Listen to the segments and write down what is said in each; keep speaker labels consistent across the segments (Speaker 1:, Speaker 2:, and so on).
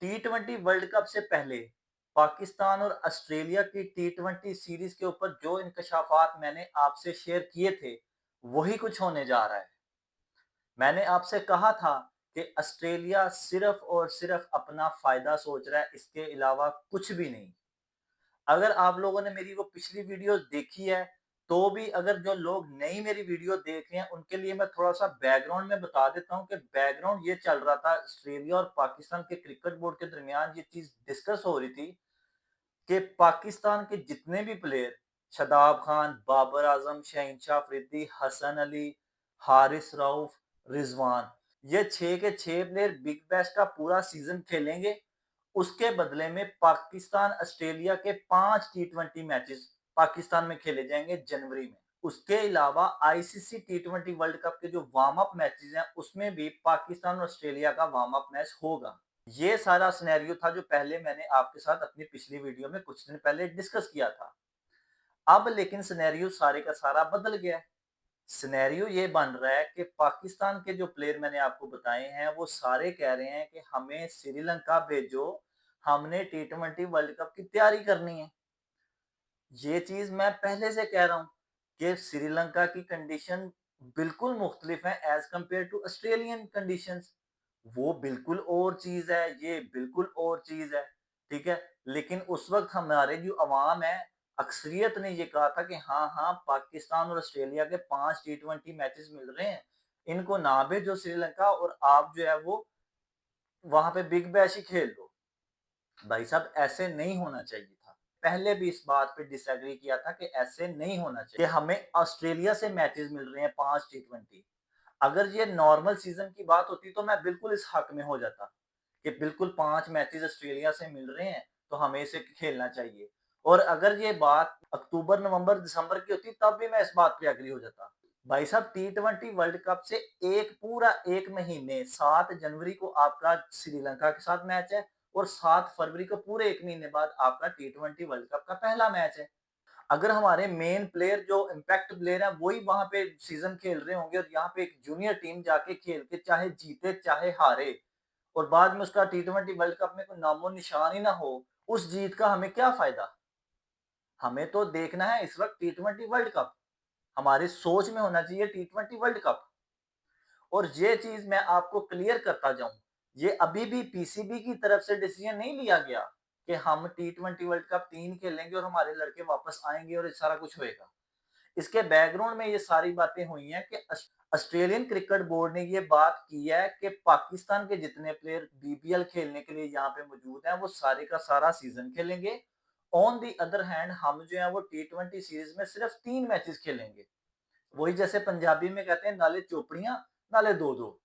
Speaker 1: टी20 world cup से पहले पाकिस्तान और ऑस्ट्रेलिया की टी20 सीरीज के ऊपर जो इंकशाफात मैंने आपसे शेयर किए थे, वही कुछ होने जा रहा है। मैंने आपसे कहा था कि ऑस्ट्रेलिया सिर्फ और सिर्फ अपना फायदा सोच रहा है, इसके अलावा कुछ भी नहीं। अगर आप लोगों ने मेरी वो पिछली वीडियो देखी है, तो भी अगर जो लोग नई मेरी वीडियो देख रहे हैं, उनके लिए मैं थोड़ा-सा बैकग्राउंड में बता देता हूँ कि बैकग्राउंड ये चल रहा था, ऑस्ट्रेलिया और पाकिस्तान के क्रिकेट बोर्ड के दरमियान ये चीज़ डिस्कस हो रही थी कि पाकिस्तान के जितने भी प्लेयर शादाब खान, बाबर आजम, शहनशाह अफरीदी, हसन अली, हारिस रऊफ, रिजवान, ये 6 के 6 प्लेयर बिग बैश का पूरा सीजन खेलेंगे। उसके बदले में पाकिस्तान ऑस्ट्रेलिया के 5 टी20 मैचेस पाकिस्तान में खेले जाएंगे जनवरी में। उसके अलावा आईसीसी टी20 वर्ल्ड कप के जो वार्म अप मैचेस हैं, उसमें भी पाकिस्तान और ऑस्ट्रेलिया का वार्म अप मैच होगा। ये सारा सिनेरियो था जो पहले मैंने आपके साथ अपनी पिछली वीडियो में कुछ दिन पहले डिस्कस किया था। अब लेकिन सिनेरियो सारे का सारा बदल गया है। सिनेरियो ये बन रहा है कि पाकिस्तान के जो प्लेयर मैंने आपको बताए हैं, वो सारे कह रहे हैं कि हमें श्रीलंका भेजो, हमने टी20 वर्ल्ड कप की तैयारी करनी है। ये चीज़ मैं पहले से कह रहा हूँ कि श्रीलंका की कंडीशन बिल्कुल मुख्तलिफ है as compared to Australian conditions. वो बिल्कुल और चीज़ है, ये बिल्कुल और चीज़ है, ठीक है? लेकिन उस वक़्त हमारे जो अवाम है, अक्सरियत ने ये कहा था कि हाँ, हाँ, पाकिस्तान और ऑस्ट्रेलिया के 5 टी20 मैचेस मिल रहे हैं, इनको ना भेजो श्रीलंका और आप जो है वो वहाँ पे बिग बैश ही खेल लो। भाई साहब ऐसे नहीं होना चाहिए था। पहले भी इस बात पे डिसएग्री किया था कि ऐसे नहीं होना चाहिए कि हमें ऑस्ट्रेलिया से मैचेस मिल रहे हैं 5 टी20। अगर ये नॉर्मल सीजन की बात होती तो मैं बिल्कुल इस हक में हो जाता कि बिल्कुल 5 मैचेस ऑस्ट्रेलिया से मिल रहे हैं तो हमें इसे खेलना चाहिए। और अगर ये बात अक्टूबर, नवंबर, दिसंबर की होती तब भी मैं इस बात पे एग्री हो जाता। भाई साहब टी20 वर्ल्ड कप से एक पूरा 1 महीने 7 जनवरी को आपका श्रीलंका के साथ मैच है और 7 फरवरी को पूरे 1 महीने बाद आपका टी20 वर्ल्ड कप का पहला मैच है। अगर हमारे मेन प्लेयर जो इम्पैक्ट प्लेयर है वही वहां पे सीजन खेल रहे होंगे और यहाँ पे एक जूनियर टीम जाके खेल के चाहे जीते चाहे हारे और बाद में उसका टी20 वर्ल्ड कप में कोई नामो निशान ही ना हो, उस जीत का हमें क्या फायदा? हमें तो देखना है इस वक्त टी20 वर्ल्ड कप। हमारी सोच में होना चाहिए टी20 वर्ल्ड कप। और ये चीज मैं आपको क्लियर करता जाऊं, ये अभी भी पीसीबी की तरफ से डिसीजन नहीं लिया गया कि हम टी20 वर्ल्ड कप 3 खेलेंगे और हमारे लड़के वापस आएंगे और ये सारा कुछ होएगा। इसके बैकग्राउंड में ये सारी बातें हुई हैं कि ऑस्ट्रेलियन क्रिकेट बोर्ड ने ये बात की है कि पाकिस्तान के जितने प्लेयर बीपीएल खेलने के लिए यहाँ पे मौजूद हैं, वो सारे का सारा सीजन खेलेंगे। ऑन दी अदर हैंड हम जो है वो टी20 सीरीज में सिर्फ 3 मैचेस खेलेंगे। वही जैसे पंजाबी में कहते हैं नाले चोपड़ियां नाले दो दो।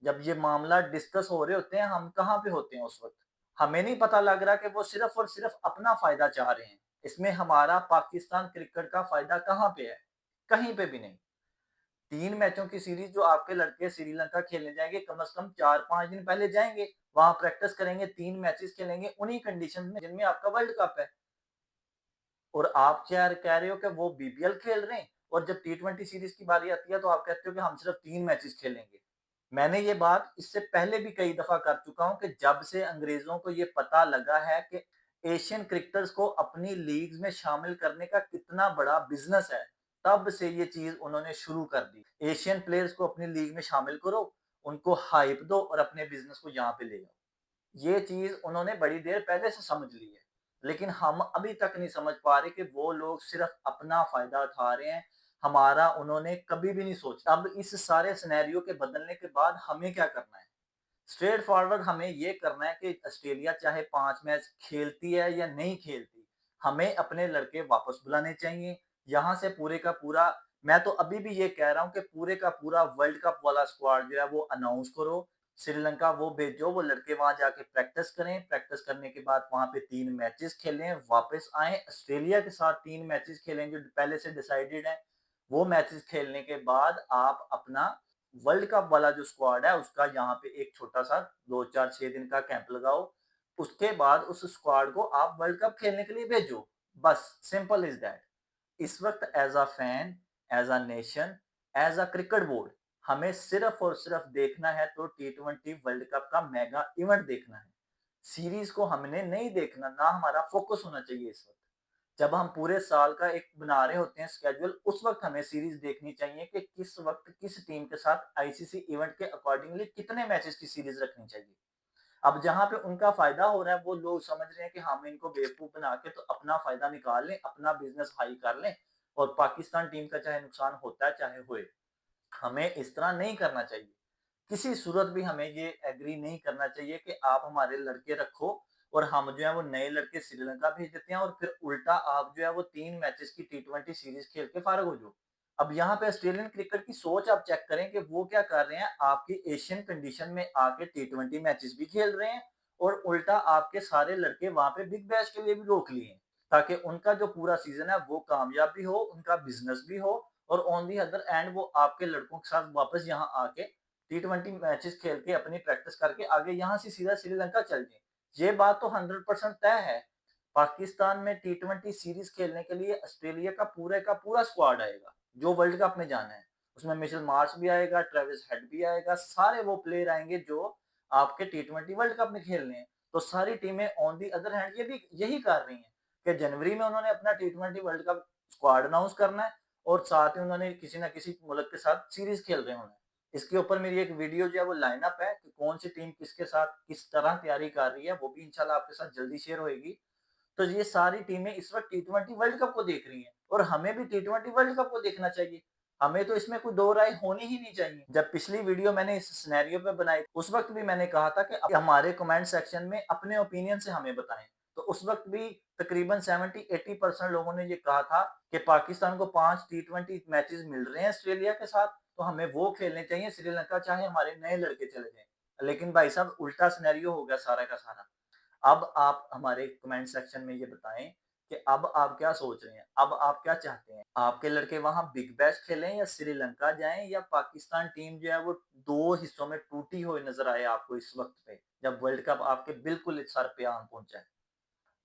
Speaker 1: जब ये मामला डिस्कस हो रहे होते हैं, हम कहाँ पे होते हैं उस वक्त? हमें नहीं पता लग रहा कि वो सिर्फ और सिर्फ अपना फायदा चाह रहे हैं। इसमें हमारा पाकिस्तान क्रिकेट का फायदा कहाँ पे है? कहीं पे भी नहीं। 3 मैचों की सीरीज जो आपके लड़के श्रीलंका खेलने जाएंगे, कम से कम 4-5 दिन पहले जाएंगे, वहां प्रैक्टिस करेंगे, 3 मैचेस खेलेंगे उन्हीं कंडीशन में जिनमें आपका वर्ल्ड कप है। और आप क्या कह रहे हो कि वो बीपीएल खेल रहे हैं और जब टी20 सीरीज की बारी आती है तो आप कहते हो कि हम सिर्फ 3 मैचेस खेलेंगे। मैंने ये बात इससे पहले भी कई दफा कर चुका हूं कि जब से अंग्रेजों को ये पता लगा है कि एशियन क्रिकेटर्स को अपनी लीग्स में शामिल करने का कितना बड़ा बिजनेस है, तब से ये चीज उन्होंने शुरू कर दी। एशियन प्लेयर्स को अपनी लीग में शामिल करो, उनको हाइप दो और अपने बिजनेस को यहाँ पे ले जाओ। ये चीज उन्होंने बड़ी देर पहले से समझ ली है, लेकिन हम अभी तक नहीं समझ पा रहे कि वो लोग सिर्फ अपना फायदा उठा रहे हैं। हमारा उन्होंने कभी भी नहीं सोचा। अब इस सारे सिनेरियो के बदलने के बाद हमें क्या करना है? स्ट्रेट फॉरवर्ड हमें ये करना है कि ऑस्ट्रेलिया चाहे 5 मैच खेलती है या नहीं खेलती, हमें अपने लड़के वापस बुलाने चाहिए। यहाँ से पूरे का पूरा, मैं तो अभी भी ये कह रहा हूँ कि पूरे का पूरा वर्ल्ड कप वाला स्क्वाड जो है वो अनाउंस करो। श्रीलंका वो भेजो, वो लड़के वहां जाके प्रैक्टिस करें, प्रैक्टिस करने के बाद वहां पे 3 मैचेस खेलें, वापस आए ऑस्ट्रेलिया के साथ 3 मैचेस खेलें जो पहले से डिसाइडेड है। वो मैचेस खेलने के बाद आप अपना वर्ल्ड कप वाला जो स्क्वाड है उसका यहाँ पे एक छोटा सा 2-4-6 दिन का कैंप लगाओ। उसके बाद उस स्क्वाड को आप वर्ल्ड कप खेलने के लिए भेजो। बस सिंपल इज दैट। इस वक्त as a fan, as a nation, as a cricket board, हमें सिर्फ और सिर्फ देखना है तो टी20 वर्ल्ड कप का मेगा इवेंट देखना है। सीरीज़ को हमने नहीं देखना, ना हमारा फ़ोकस होना चाहिए इस वक़्त। जब हम पूरे साल का एक बना रहे होते हैं शेड्यूल, उस वक़्त हमें सीरीज़ देखनी चाहिए कि किस वक़्त किस टीम के साथ आईसीसी इवेंट के अकॉर्डिंगली कितने मैचेज़ की सीरीज़ रखनी चाहिए। अब जहाँ पे उनका फ़ायदा हो रहा है, वो लोग समझ रहे हैं कि हम इनको बेवकूफ़ बना के तो अपना फ़ायदा निकाल लें, अपना बिज़नेस हाई कर लें और पाकिस्तान टीम का चाहे नुकसान होता है, चाहे होए। हमें इस तरह नहीं करना चाहिए। किसी सूरत भी हमें ये एग्री नहीं करना चाहिए कि आप हमारे लड़के रखो और हम जो है वो नए लड़के श्रीलंका भेज देते हैं और फिर उल्टा आप जो है वो 3 मैचेस की टी20 सीरीज़ खेल के फारिग हो जाओ। अब यहाँ पे ऑस्ट्रेलियन क्रिकेट की सोच आप चेक करें कि वो क्या कर रहे हैं, आपकी एशियन कंडीशन में आके टी20 मैचेस भी खेल रहे हैं और उल्टा आपके सारे लड़के वहाँ पे बिग बैश के लिए भी रोक लिए हैं, ताकि उनका जो पूरा सीज़न है वो कामयाब भी हो, उनका बिज़नेस भी हो और ऑन दी अदर एंड वो आपके लड़कों के साथ वापस यहाँ आके टी20 मैचेस खेल के अपनी प्रैक्टिस करके आगे यहाँ से सीधा श्रीलंका चल जाए। ये बात तो 100% तय है। पाकिस्तान में टी20 सीरीज खेलने के लिए ऑस्ट्रेलिया का पूरा स्क्वाड आएगा, जो वर्ल्ड कप में जाना है। उसमें मिचेल मार्श भी आएगा, ट्रेविस हेड भी आएगा, सारे वो प्लेयर आएंगे जो आपके टी20 वर्ल्ड कप में खेलने हैं। तो सारी टीमें ऑन दी अदर हैंड ये भी यही कर रही हैं कि जनवरी में उन्होंने अपना टी20 वर्ल्ड कप स्क्वाड अनाउंस करना है और साथ ही उन्होंने किसी ना किसी मुल्क के साथ सीरीज खेल रहे होना है। इसके ऊपर मेरी एक वीडियो जो है वो लाइनअप है कि कौन सी टीम किसके साथ किस तरह तैयारी कर रही है, वो भी इंशाल्लाह आपके साथ जल्दी शेयर होएगी। तो ये सारी टीमें इस वक्त टी20 वर्ल्ड कप को देख रही हैं और हमें भी टी20 वर्ल्ड कप को देखना चाहिए। हमें तो इसमें कोई दो राय होनी ही नहीं चाहिए। जब पिछली वीडियो मैंने इस सिनेरियो पे बनाई, उस वक्त भी मैंने कहा था कि हमारे कमेंट सेक्शन में अपने ओपिनियन से हमें बताएं। तो उस वक्त भी तकरीबन 70-80% लोगों ने ये कहा था कि पाकिस्तान को 5 टी20 मैचेस मिल रहे हैं ऑस्ट्रेलिया के साथ, तो हमें वो खेलने चाहिए श्रीलंका चाहे हमारे नए लड़के चले जाएं। लेकिन भाई साहब उल्टा सिनेरियो हो गया सारा का सारा। अब आप हमारे कमेंट सेक्शन में ये बताएं कि अब आप क्या सोच रहे हैं, अब आप क्या चाहते हैं, आपके लड़के वहां बिग बैश खेलें या श्रीलंका जाएं या पाकिस्तान टीम जो है वो दो हिस्सों में टूटी हुई नजर आए आपको इस वक्त पे, जब वर्ल्ड कप आपके बिल्कुल सर पे आन पहुंचा है।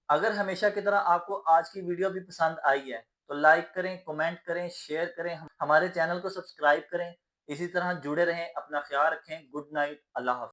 Speaker 1: अगर हमेशा की तरह आपको आज की वीडियो भी पसंद आई है तो लाइक करें, कमेंट करें, शेयर करें, हमारे चैनल को सब्सक्राइब करें। इसी तरह जुड़े रहें, अपना ख्याल रखें। गुड नाइट, अल्लाह हाफ़िज़।